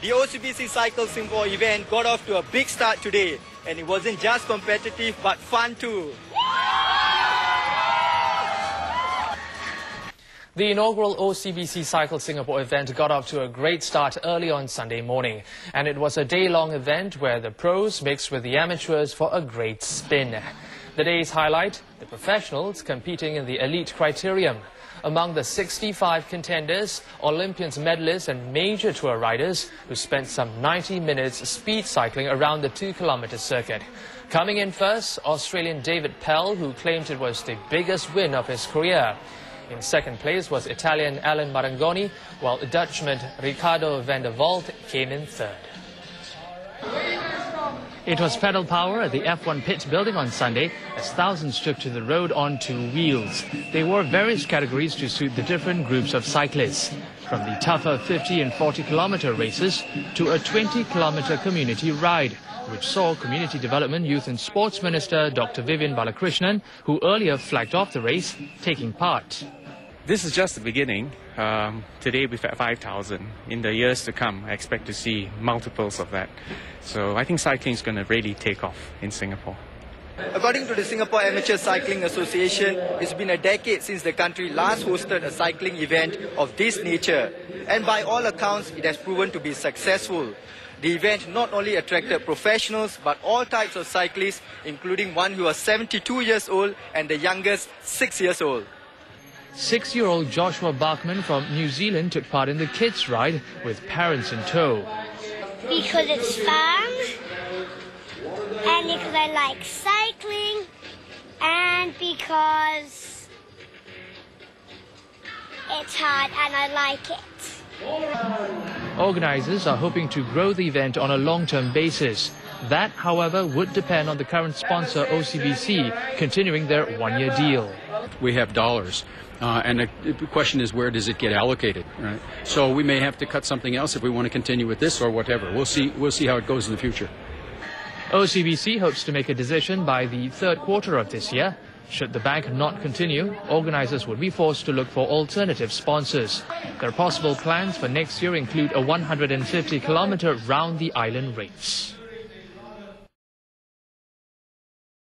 The OCBC Cycle Singapore event got off to a big start today, and it wasn't just competitive but fun too. The inaugural OCBC Cycle Singapore event got off to a great start early on Sunday morning, and it was a day-long event where the pros mixed with the amateurs for a great spin. The day's highlight, the professionals competing in the elite Criterium. Among the 65 contenders, Olympians, medalists and major tour riders who spent some 90 minutes speed cycling around the 2-kilometre circuit. Coming in first, Australian David Pell, who claimed it was the biggest win of his career. In second place was Italian Alan Marangoni, while Dutchman Ricardo van der Walt came in third. It was pedal power at the F1 pit building on Sunday as thousands took to the road on 2 wheels. They wore various categories to suit the different groups of cyclists, from the tougher 50 and 40-kilometre races to a 20-kilometre community ride, which saw Community Development, Youth and Sports Minister Dr. Vivian Balakrishnan, who earlier flagged off the race, taking part. This is just the beginning. Today we've had 5,000. In the years to come, I expect to see multiples of that. So I think cycling is going to really take off in Singapore. According to the Singapore Amateur Cycling Association, it's been a decade since the country last hosted a cycling event of this nature. And by all accounts, it has proven to be successful. The event not only attracted professionals, but all types of cyclists, including one who was 72 years old and the youngest 6 years old. 6-year-old Joshua Bachman from New Zealand took part in the kids' ride with parents in tow. Because it's fun, and because I like cycling, and because it's hard and I like it. Organisers are hoping to grow the event on a long-term basis. That, however, would depend on the current sponsor OCBC continuing their one-year deal. We have dollars, and the question is, where does it get allocated? Right? So we may have to cut something else if we want to continue with this or whatever. We'll see how it goes in the future. OCBC hopes to make a decision by the third quarter of this year. Should the bank not continue, organisers would be forced to look for alternative sponsors. Their possible plans for next year include a 150-kilometre round-the-island race.